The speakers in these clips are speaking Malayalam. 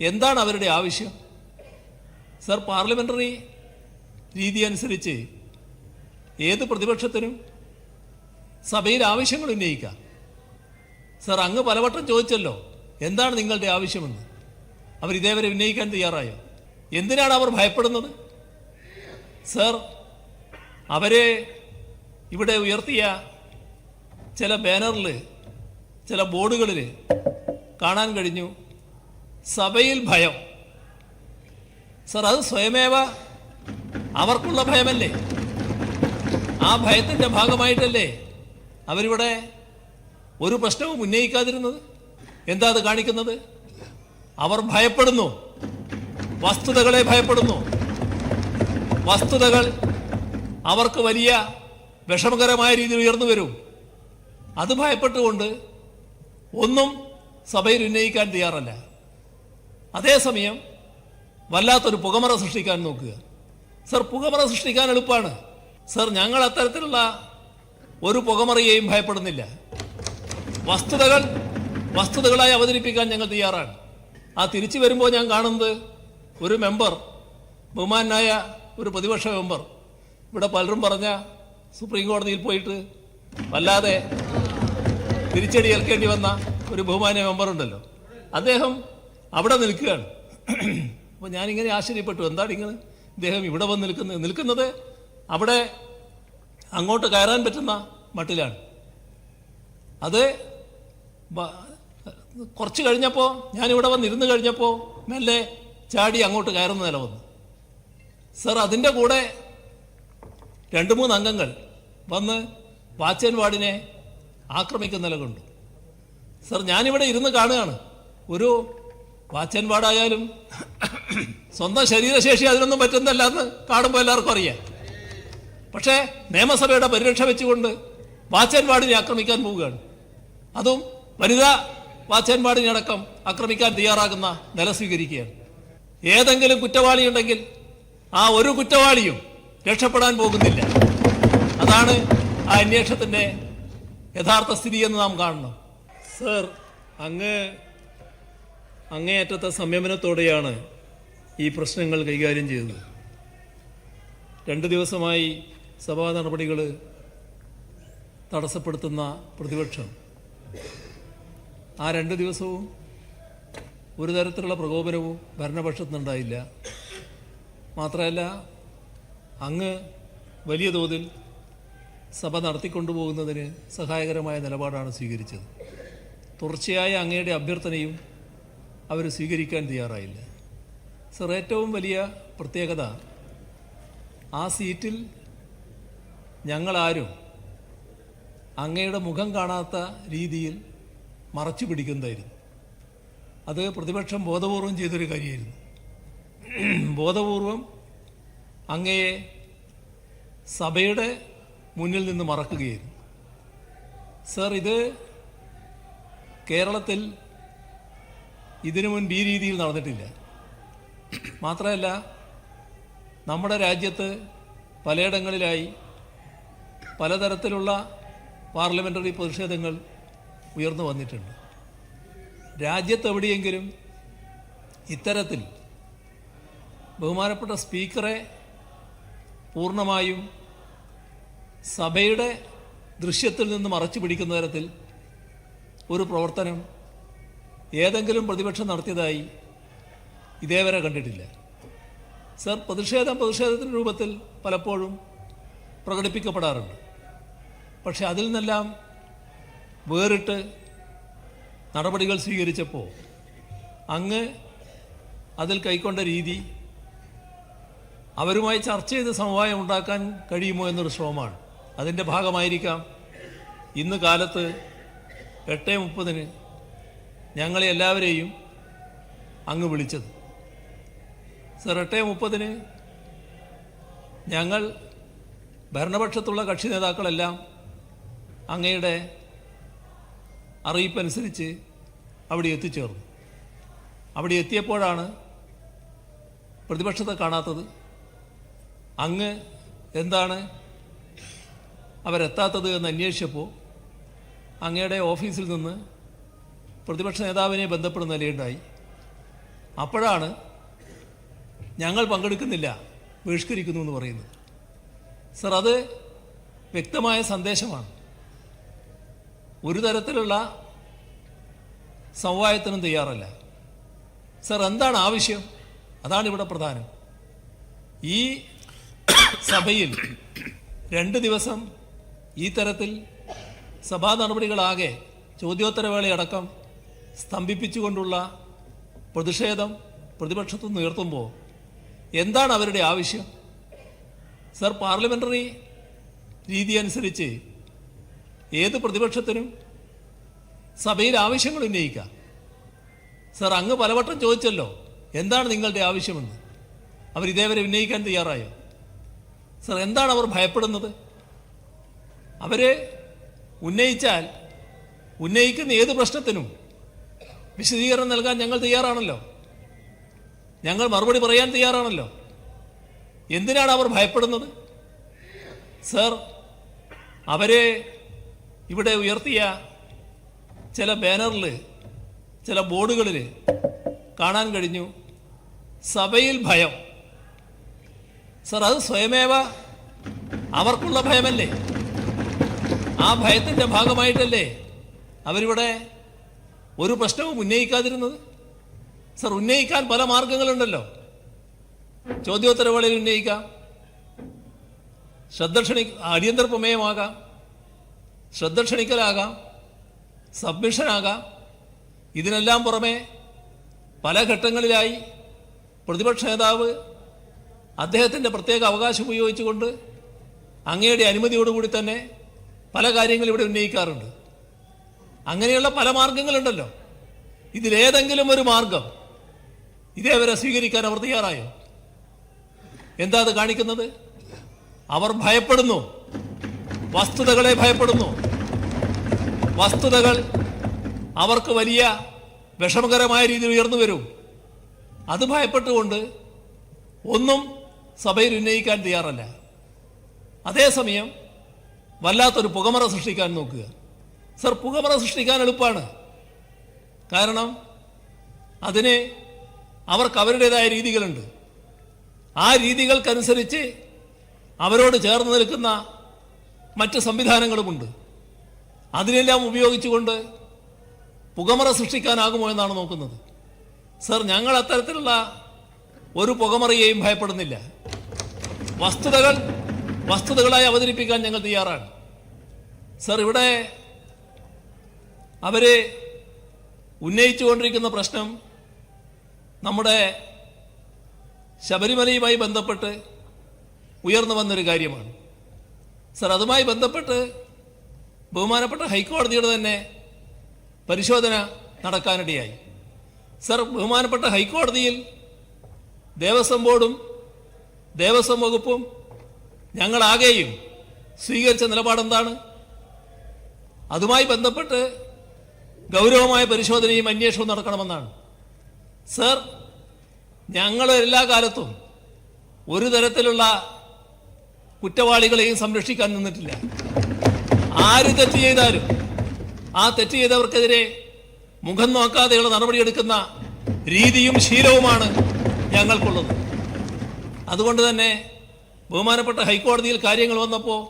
എന്താണ് അവരുടെ ആവശ്യം? സർ, പാർലമെൻ്ററി രീതി അനുസരിച്ച് ഏത് പ്രതിപക്ഷത്തിനും സഭയിൽ ആവശ്യങ്ങൾ ഉന്നയിക്കാം. സർ, അങ്ങ് പലവട്ടം ചോദിച്ചല്ലോ എന്താണ് നിങ്ങളുടെ ആവശ്യമെന്ന്. അവരിതേവരെ ഉന്നയിക്കാൻ തയ്യാറായോ? എന്തിനാണ് അവർ ഭയപ്പെടുന്നത്? സർ, അവരെ ഇവിടെ ഉയർത്തിയ ചില ബാനറിൽ, ചില ബോർഡുകളിൽ കാണാൻ കഴിഞ്ഞു സഭയിൽ ഭയം. സർ, അത് സ്വയമേവ അവർക്കുള്ള ഭയമല്ലേ? ആ ഭയത്തിൻ്റെ ഭാഗമായിട്ടല്ലേ അവരിവിടെ ഒരു പ്രശ്നവും ഉന്നയിക്കാതിരുന്നത്? എന്താ അത് കാണിക്കുന്നത്? അവർ ഭയപ്പെടുന്നു, വസ്തുതകളെ ഭയപ്പെടുന്നു. വസ്തുതകൾ അവർക്ക് വലിയ വിഷമകരമായ രീതിയിൽ ഉയർന്നു വരും. അത് ഭയപ്പെട്ടുകൊണ്ട് ഒന്നും സഭയിൽ ഉന്നയിക്കാൻ തയ്യാറല്ല. അതേസമയം വല്ലാത്തൊരു പുകമറ സൃഷ്ടിക്കാൻ നോക്കുക. സർ, പുകമറ സൃഷ്ടിക്കാൻ എളുപ്പമാണ്. സർ, ഞങ്ങൾ അത്തരത്തിലുള്ള ഒരു പുകമറയെയും ഭയപ്പെടുന്നില്ല. വസ്തുതകളായി അവതരിപ്പിക്കാൻ ഞങ്ങൾ തയ്യാറാണ്. ആ തിരിച്ചു വരുമ്പോൾ ഞാൻ കാണുന്നത് ഒരു മെമ്പർ, ബഹുമാനായ ഒരു പ്രതിപക്ഷ മെമ്പർ, ഇവിടെ പലരും പറഞ്ഞ സുപ്രീം കോടതിയിൽ പോയിട്ട് വല്ലാതെ തിരിച്ചടി ഏൽക്കേണ്ടി വന്ന ഒരു ബഹുമാന്യ മെമ്പർ ഉണ്ടല്ലോ, അദ്ദേഹം അവിടെ നിൽക്കുകയാണ്. അപ്പോൾ ഞാനിങ്ങനെ ആശ്ചര്യപ്പെട്ടു, എന്താണ് ഇദ്ദേഹം ഇവിടെ വന്ന് നിൽക്കുന്നത് അവിടെ അങ്ങോട്ട് കയറാൻ പറ്റുന്ന മട്ടിലാണ്. അത് കുറച്ച് കഴിഞ്ഞപ്പോൾ, ഞാനിവിടെ വന്നിരുന്ന് കഴിഞ്ഞപ്പോൾ മെല്ലെ ചാടി അങ്ങോട്ട് കയറുന്ന നില വന്നു. സർ, അതിൻ്റെ കൂടെ 2-3 അംഗങ്ങൾ വന്ന് വാച്ച് ആൻഡ് വാർഡിനെ ആക്രമിക്കുന്ന നില കണ്ടു. സർ, ഞാനിവിടെ ഇരുന്ന് കാണുകയാണ്. ഒരു വാച്ച് ആൻഡ് വാർഡായാലും സ്വന്തം ശരീരശേഷി അതിനൊന്നും പറ്റുന്നതല്ല എന്ന് കാണുമ്പോൾ എല്ലാവർക്കും അറിയാം. പക്ഷേ നിയമസഭയുടെ പരിരക്ഷ വെച്ചുകൊണ്ട് വാച്ച് ആൻഡ് വാർഡിനെ ആക്രമിക്കാൻ പോവുകയാണ്. അതും വനിതാ വാച്ച് ആൻഡ് വാർഡിനെ അടക്കം ആക്രമിക്കാൻ തയ്യാറാകുന്ന നില സ്വീകരിക്കുകയാണ്. ഏതെങ്കിലും കുറ്റവാളി ഉണ്ടെങ്കിൽ ആ ഒരു കുറ്റവാളിയും രക്ഷപ്പെടാൻ പോകുന്നില്ല. അതാണ് ആ അന്വേഷണത്തിൻ്റെ യഥാർത്ഥ സ്ഥിതി എന്ന് നാം കാണണം. സർ, അങ്ങേയറ്റത്തെ സംയമനത്തോടെയാണ് ഈ പ്രശ്നങ്ങൾ കൈകാര്യം ചെയ്തത്. 2 ദിവസമായി സഭാ നടപടികൾ തടസ്സപ്പെടുത്തുന്ന പ്രതിപക്ഷം ആ 2 ദിവസവും ഒരു തരത്തിലുള്ള പ്രകോപനവും ഭരണപക്ഷത്തുനിന്നുണ്ടായില്ല. മാത്രമല്ല, അങ്ങ് വലിയ തോതിൽ സഭ നടത്തിക്കൊണ്ടുപോകുന്നതിന് സഹായകരമായ നിലപാടാണ് സ്വീകരിച്ചത്. തുടർച്ചയായ അങ്ങയുടെ അഭ്യർത്ഥനയും അവർ സ്വീകരിക്കാൻ തയ്യാറായില്ല. സർ, ഏറ്റവും വലിയ പ്രത്യേകത, ആ സീറ്റിൽ ഞങ്ങളാരും അങ്ങയുടെ മുഖം കാണാത്ത രീതിയിൽ മറച്ചു പിടിക്കുന്നതായിരുന്നു. അത് പ്രതിപക്ഷം ബോധപൂർവം ചെയ്തൊരു കാര്യമായിരുന്നു. ബോധപൂർവം അങ്ങയെ സഭയുടെ മുന്നിൽ നിന്ന് മറക്കുകയായിരുന്നു. സർ, ഇത് കേരളത്തിൽ ഇതിനു മുൻപ് ഈ രീതിയിൽ നടന്നിട്ടില്ല. മാത്രമല്ല, നമ്മുടെ രാജ്യത്ത് പലയിടങ്ങളിലായി പലതരത്തിലുള്ള പാർലമെൻ്ററി പ്രതിഷേധങ്ങൾ ഉയർന്നു വന്നിട്ടുണ്ട്. രാജ്യത്തെവിടെയെങ്കിലും ഇത്തരത്തിൽ ബഹുമാനപ്പെട്ട സ്പീക്കറെ പൂർണ്ണമായും സഭയുടെ ദൃശ്യത്തിൽ നിന്ന് മറച്ചു പിടിക്കുന്ന തരത്തിൽ ഒരു പ്രവർത്തനം ഏതെങ്കിലും പ്രതിപക്ഷം നടത്തിയതായി ഇതേവരെ കണ്ടിട്ടില്ല. സർ, പ്രതിഷേധത്തിൻ്റെ രൂപത്തിൽ പലപ്പോഴും പ്രകടിപ്പിക്കപ്പെടാറുണ്ട്. പക്ഷെ അതിൽ നിന്നെല്ലാം വേറിട്ട് നടപടികൾ സ്വീകരിച്ചപ്പോൾ അങ്ങ് അതിൽ കൈക്കൊണ്ട രീതി അവരുമായി ചർച്ച ചെയ്ത് സമവായം ഉണ്ടാക്കാൻ കഴിയുമോ എന്നൊരു ശ്രമമാണ്. അതിൻ്റെ ഭാഗമായിരിക്കാം ഇന്ന് കാലത്ത് 8:30 ഞങ്ങളെ എല്ലാവരെയും അങ്ങ് വിളിച്ചത്. സർ, 8:30 ഞങ്ങൾ ഭരണപക്ഷത്തുള്ള കക്ഷി നേതാക്കളെല്ലാം അങ്ങയുടെ അറിയിപ്പനുസരിച്ച് അവിടെ എത്തിച്ചേർന്നു. അവിടെ എത്തിയപ്പോഴാണ് പ്രതിപക്ഷത്തെ കാണാത്തത്. അങ്ങ് എന്താണ് അവരെത്താത്തത് എന്ന് അന്വേഷിച്ചപ്പോൾ അങ്ങയുടെ ഓഫീസിൽ നിന്ന് പ്രതിപക്ഷ നേതാവിനെ ബന്ധപ്പെടുന്ന നിലയുണ്ടായി. അപ്പോഴാണ് ഞങ്ങൾ പങ്കെടുക്കുന്നില്ല, ബഹിഷ്കരിക്കുന്നു എന്ന് പറയുന്നത്. സർ, അത് വ്യക്തമായ സന്ദേശമാണ്. ഒരു തരത്തിലുള്ള സമവായത്തിനും തയ്യാറല്ല. സർ, എന്താണ് ആവശ്യം? അതാണ് ഇവിടെ പ്രധാനം. ഈ സഭയിൽ 2 ദിവസം ഈ തരത്തിൽ സഭാ നടപടികളാകെ ചോദ്യോത്തരവേളയടക്കം സ്തംഭിപ്പിച്ചുകൊണ്ടുള്ള പ്രതിഷേധം പ്രതിപക്ഷത്തു നിന്ന് ഉയർത്തുമ്പോൾ എന്താണ് അവരുടെ ആവശ്യം? സർ, പാർലമെൻ്ററി രീതി അനുസരിച്ച് ഏത് പ്രതിപക്ഷത്തിനും സഭയിൽ ആവശ്യങ്ങൾ ഉന്നയിക്കാം. സർ, അങ്ങ് പലവട്ടം ചോദിച്ചല്ലോ എന്താണ് നിങ്ങളുടെ ആവശ്യമെന്ന്. അവരിതേവരെ ഉന്നയിക്കാൻ തയ്യാറായോ? സർ, എന്താണ് അവർ ഭയപ്പെടുന്നത്? അവർ ഉന്നയിച്ചാൽ ഉന്നയിക്കുന്ന ഏത് പ്രശ്നത്തിനും വിശദീകരണം നൽകാൻ ഞങ്ങൾ തയ്യാറാണല്ലോ, ഞങ്ങൾ മറുപടി പറയാൻ തയ്യാറാണല്ലോ. എന്തിനാണ് അവർ ഭയപ്പെടുന്നത്? സർ, അവരെ ഇവിടെ ഉയർത്തിയ ചില ബാനറിൽ, ചില ബോർഡുകളിൽ കാണാൻ കഴിഞ്ഞു സഭയിൽ ഭയം. സർ, അത് സ്വയമേവ അവർക്കുള്ള ഭയമല്ലേ? ആ ഭയത്തിൻ്റെ ഭാഗമായിട്ടല്ലേ അവരിവിടെ ഒരു പ്രശ്നവും ഉന്നയിക്കാതിരുന്നത്? സർ, ഉന്നയിക്കാൻ പല മാർഗങ്ങളുണ്ടല്ലോ. ചോദ്യോത്തരവേളയിൽ ഉന്നയിക്കാം, അടിയന്തര പ്രമേയമാകാം, ശ്രദ്ധ ക്ഷണിക്കലാകാം, സബ്മിഷനാകാം. ഇതിനെല്ലാം പുറമെ പല ഘട്ടങ്ങളിലായി പ്രതിപക്ഷ നേതാവ് അദ്ദേഹത്തിൻ്റെ പ്രത്യേക അവകാശം ഉപയോഗിച്ചുകൊണ്ട് അങ്ങയുടെ അനുമതിയോടുകൂടി തന്നെ പല കാര്യങ്ങളും ഇവിടെ ഉന്നയിക്കാറുണ്ട്. അങ്ങനെയുള്ള പല മാർഗങ്ങളുണ്ടല്ലോ. ഇതിലേതെങ്കിലും ഒരു മാർഗം ഇതേവരെ സ്വീകരിക്കാൻ അവർ തയ്യാറായോ? എന്താ അത് കാണിക്കുന്നത്? അവർ ഭയപ്പെടുന്നു, വസ്തുതകളെ ഭയപ്പെടുന്നു. വസ്തുതകൾ അവർക്ക് വലിയ വിഷമകരമായ രീതിയിൽ ഉയർന്നു വരും. അത് ഭയപ്പെട്ടുകൊണ്ട് ഒന്നും സഭയിൽ ഉന്നയിക്കാൻ തയ്യാറല്ല. അതേസമയം വല്ലാത്തൊരു പുകമറ സൃഷ്ടിക്കാൻ നോക്കുക. സർ, പുകമറ സൃഷ്ടിക്കാൻ എളുപ്പമാണ്. കാരണം അതിന് അവർക്ക് അവരുടേതായ രീതികളുണ്ട്. ആ രീതികൾക്കനുസരിച്ച് അവരോട് ചേർന്ന് നിൽക്കുന്ന മറ്റ് സംവിധാനങ്ങളുമുണ്ട്. അതിനെല്ലാം ഉപയോഗിച്ചുകൊണ്ട് പുകമറ സൃഷ്ടിക്കാനാകുമോ എന്നാണ് നോക്കുന്നത്. സർ, ഞങ്ങൾ അത്തരത്തിലുള്ള ഒരു പുകമറയെയും ഭയപ്പെടുന്നില്ല. വസ്തുതകളായി അവതരിപ്പിക്കാൻ ഞങ്ങൾ തയ്യാറാണ്. സർ, ഇവിടെ അവർ ഉന്നയിച്ചുകൊണ്ടിരിക്കുന്ന പ്രശ്നം നമ്മുടെ ശബരിമലയുമായി ബന്ധപ്പെട്ട് ഉയർന്നു വന്നൊരു കാര്യമാണ്. സർ, അതുമായി ബന്ധപ്പെട്ട് ബഹുമാനപ്പെട്ട ഹൈക്കോടതിയുടെ തന്നെ പരിശോധന നടക്കാനിടയായി. സർ, ബഹുമാനപ്പെട്ട ഹൈക്കോടതിയിൽ ദേവസ്വം ബോർഡും ദേവസ്വം വകുപ്പും ഞങ്ങളാകെയും സ്വീകരിച്ച നിലപാടെന്താണ്? അതുമായി ബന്ധപ്പെട്ട് ഗൗരവമായ പരിശോധനയും അന്വേഷണവും നടക്കണമെന്നാണ്. സർ, ഞങ്ങൾ എല്ലാ കാലത്തും ഒരു തരത്തിലുള്ള കുറ്റവാളികളെയും സംരക്ഷിക്കാൻ നിന്നിട്ടില്ല. ആര് തെറ്റ് ചെയ്താലും ആ തെറ്റ് ചെയ്തവർക്കെതിരെ മുഖം നോക്കാതെയുള്ള നടപടിയെടുക്കുന്ന രീതിയും ശീലവുമാണ് ഞങ്ങൾക്കുള്ളത്. അതുകൊണ്ട് തന്നെ ബഹുമാനപ്പെട്ട ഹൈക്കോടതിയിൽ കാര്യങ്ങൾ വന്നപ്പോൾ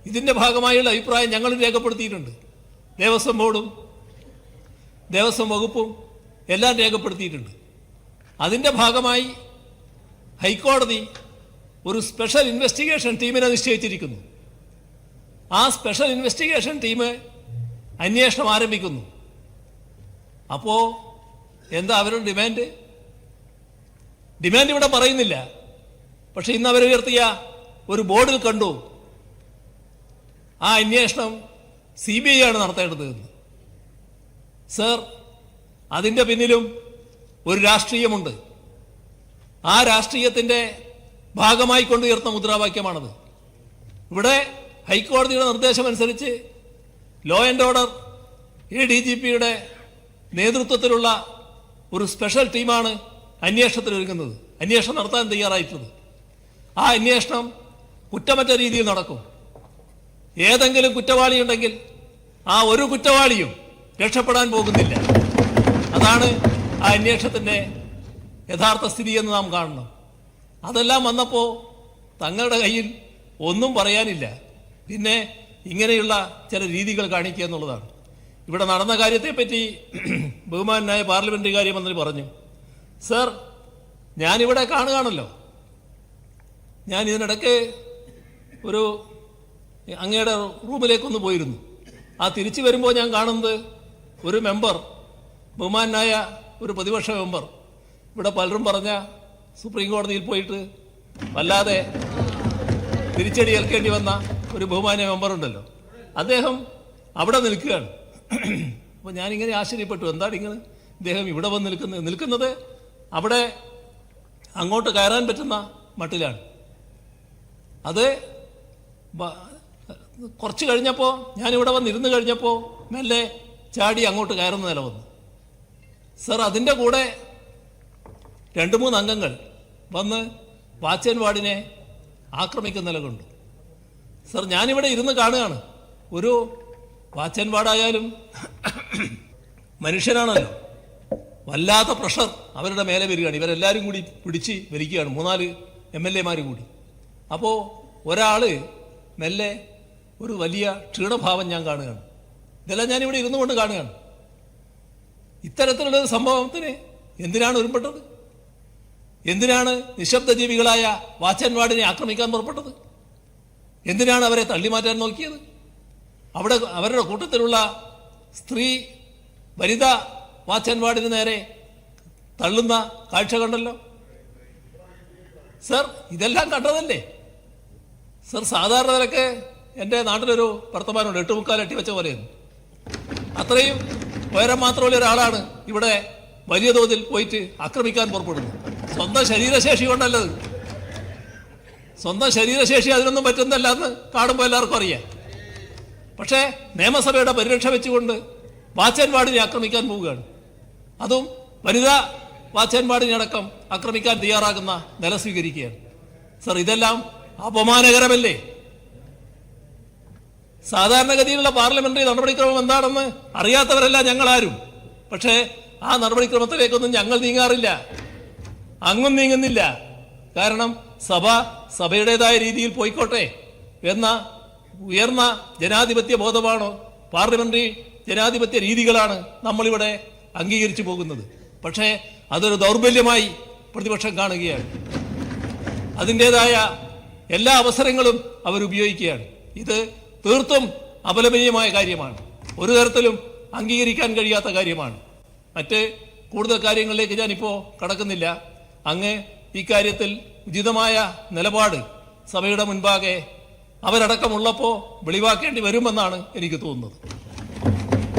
ഇതിൻ്റെ ഭാഗമായുള്ള അഭിപ്രായം ഞങ്ങൾ രേഖപ്പെടുത്തിയിട്ടുണ്ട്. ദേവസ്വം ബോർഡും ദേവസ്വം വകുപ്പും എല്ലാം രേഖപ്പെടുത്തിയിട്ടുണ്ട്. അതിൻ്റെ ഭാഗമായി ഹൈക്കോടതി ഒരു സ്പെഷ്യൽ ഇൻവെസ്റ്റിഗേഷൻ ടീമിനെ നിശ്ചയിച്ചിരിക്കുന്നു. ആ സ്പെഷ്യൽ ഇൻവെസ്റ്റിഗേഷൻ ടീം അന്വേഷണം ആരംഭിക്കുന്നു. അപ്പോൾ എന്താ അവരുടെ ഡിമാൻഡ് ഇവിടെ പറയുന്നില്ല. പക്ഷെ ഇന്ന് അവരുയർത്തിയ ഒരു ബോർഡിൽ കണ്ടു ആ അന്വേഷണം CBI ആണ് നടത്തേണ്ടതെന്ന്. സർ, അതിൻ്റെ പിന്നിലും ഒരു രാഷ്ട്രീയമുണ്ട്. ആ രാഷ്ട്രീയത്തിൻ്റെ ഭാഗമായി കൊണ്ടുയർന്ന മുദ്രാവാക്യമാണത്. ഇവിടെ ഹൈക്കോടതിയുടെ നിർദ്ദേശമനുസരിച്ച് ലോ ആൻഡ് ഓർഡർ ADGPയുടെ നേതൃത്വത്തിലുള്ള ഒരു സ്പെഷ്യൽ ടീമാണ് അന്വേഷണത്തിനൊരുങ്ങുന്നത്, അന്വേഷണം നടത്താൻ തയ്യാറായിട്ടുള്ളത്. ആ അന്വേഷണം കുറ്റമറ്റ രീതിയിൽ നടക്കും. ഏതെങ്കിലും കുറ്റവാളി ഉണ്ടെങ്കിൽ ആ ഒരു കുറ്റവാളിയും രക്ഷപ്പെടാൻ പോകുന്നില്ല. അതാണ് ആ അന്വേഷണത്തിൻ്റെ യഥാർത്ഥ സ്ഥിതി എന്ന് നാം കാണണം. അതെല്ലാം വന്നപ്പോൾ തങ്ങളുടെ കയ്യിൽ ഒന്നും പറയാനില്ല. പിന്നെ ഇങ്ങനെയുള്ള ചില രീതികൾ കാണിക്കുക എന്നുള്ളതാണ്. ഇവിടെ നടന്ന കാര്യത്തെപ്പറ്റി ബഹുമാനായ പാർലമെന്ററി കാര്യമന്ത്രി പറഞ്ഞു. സർ, ഞാനിവിടെ കാണുകയാണല്ലോ. ഞാൻ ഇതിനിടയ്ക്ക് ഒരു അങ്ങയുടെ റൂമിലേക്കൊന്ന് പോയിരുന്നു. ആ തിരിച്ചു വരുമ്പോൾ ഞാൻ കാണുന്നത് ഒരു മെമ്പർ, ബഹുമാനായ ഒരു പ്രതിപക്ഷ മെമ്പർ, ഇവിടെ പലരും പറഞ്ഞ സുപ്രീം കോടതിയിൽ പോയിട്ട് വല്ലാതെ തിരിച്ചടി ഏൽക്കേണ്ടി വന്ന ഒരു ബഹുമാന്യ മെമ്പറുണ്ടല്ലോ, അദ്ദേഹം അവിടെ നിൽക്കുകയാണ്. അപ്പോൾ ഞാനിങ്ങനെ ആശ്ചര്യപ്പെട്ടു, എന്താണ് ഇങ്ങനെ ഇദ്ദേഹം ഇവിടെ വന്ന് നിൽക്കുന്നത് അവിടെ അങ്ങോട്ട് കയറാൻ പറ്റുന്ന മട്ടിലാണ്. അത് കുറച്ച് കഴിഞ്ഞപ്പോൾ, ഞാനിവിടെ വന്നിരുന്ന് കഴിഞ്ഞപ്പോൾ മെല്ലെ ചാടി അങ്ങോട്ട് കയറുന്ന നില വന്നു. സർ, അതിൻ്റെ കൂടെ 2-3 അംഗങ്ങൾ വന്ന് വാച്ച് ആൻഡ് വാർഡിനെ ആക്രമിക്കുന്ന നില കൊണ്ടു. സർ, ഞാനിവിടെ ഇരുന്ന് കാണുകയാണ്. ഒരു വാച്ച് ആൻഡ് വാർഡായാലും മനുഷ്യനാണല്ലോ, വല്ലാത്ത പ്രഷർ അവരുടെ മേലെ വരികയാണ്. ഇവരെല്ലാവരും കൂടി പിടിച്ച് വലിക്കുകയാണ്, 3-4 MLA കൂടി. അപ്പോൾ ഒരാൾ മെല്ലെ ഒരു വലിയ ക്ഷീണഭാവം ഞാൻ കാണുകയാണ്. ഇതെല്ലാം ഞാനിവിടെ ഇരുന്നു കൊണ്ട് കാണുകയാണ്. ഇത്തരത്തിലുള്ള സംഭവത്തിന് എന്തിനാണ് ഒരുമ്പെട്ടത്? എന്തിനാണ് നിശബ്ദ ജീവികളായ വാച്ച് ആൻഡ് വാർഡിനെ ആക്രമിക്കാൻ പുറപ്പെട്ടത്? എന്തിനാണ് അവരെ തള്ളിമാറ്റാൻ നോക്കിയത്? അവിടെ അവരുടെ കൂട്ടത്തിലുള്ള സ്ത്രീ വനിതാ വാച്ച് ആൻഡ് വാർഡിന് നേരെ തള്ളുന്ന കാഴ്ച കണ്ടല്ലോ. സർ, ഇതെല്ലാം കണ്ടതല്ലേ? സർ, സാധാരണ നിലക്ക് എൻ്റെ നാട്ടിലൊരു വർത്തമാനമുണ്ട്, 8 എട്ടി വെച്ച പോലെയെന്ന്. അത്രയും ഉയരം മാത്രമുള്ള ഒരാളാണ് ഇവിടെ വലിയ തോതിൽ പോയിട്ട് ആക്രമിക്കാൻ പുറപ്പെടുന്നത്. സ്വന്തം ശരീരശേഷി കൊണ്ടല്ലത്. സ്വന്തം ശരീരശേഷി അതിനൊന്നും പറ്റുന്നല്ല എന്ന് കാണുമ്പോൾ എല്ലാവർക്കും അറിയാം. പക്ഷേ നിയമസഭയുടെ പരിരക്ഷ വെച്ചുകൊണ്ട് വാച്ച് ആൻഡ് വാർഡിനെ ആക്രമിക്കാൻ പോവുകയാണ്. അതും വനിതാ വാച്ച് ആൻഡ് വാർഡിനെ അടക്കം ആക്രമിക്കാൻ തയ്യാറാകുന്ന നില സ്വീകരിക്കുകയാണ്. സർ, ഇതെല്ലാം അപമാനകരമല്ലേ? സാധാരണഗതിയിലുള്ള പാർലമെന്ററി നടപടിക്രമം എന്താണെന്ന് അറിയാത്തവരല്ല ഞങ്ങളാരും. പക്ഷേ ആ നടപടിക്രമത്തിലേക്കൊന്നും ഞങ്ങൾ നീങ്ങാറില്ല, അങ്ങും നീങ്ങുന്നില്ല. കാരണം സഭയുടേതായ രീതിയിൽ പോയിക്കോട്ടെ എന്ന ഉയർന്ന ജനാധിപത്യ ബോധമാണോ, പാർലമെന്ററി ജനാധിപത്യ രീതികളാണ് നമ്മളിവിടെ അംഗീകരിച്ചു പോകുന്നത്. പക്ഷേ അതൊരു ദൗർബല്യമായി പ്രതിപക്ഷം കാണുകയാണ്. അതിൻ്റെതായ എല്ലാ അവസരങ്ങളും അവരുപയോഗിക്കുകയാണ്. ഇത് തീർത്തും അപലപനീയമായ കാര്യമാണ്, ഒരു തരത്തിലും അംഗീകരിക്കാൻ കഴിയാത്ത കാര്യമാണ്. മറ്റ് കൂടുതൽ കാര്യങ്ങളിലേക്ക് ഞാനിപ്പോൾ കടക്കുന്നില്ല. അങ്ങ് ഇക്കാര്യത്തിൽ ഉചിതമായ നിലപാട് സഭയുടെ മുൻപാകെ അവരടക്കമുള്ളപ്പോൾ വെളിവാക്കേണ്ടി വരുമെന്നാണ് എനിക്ക് തോന്നുന്നത്.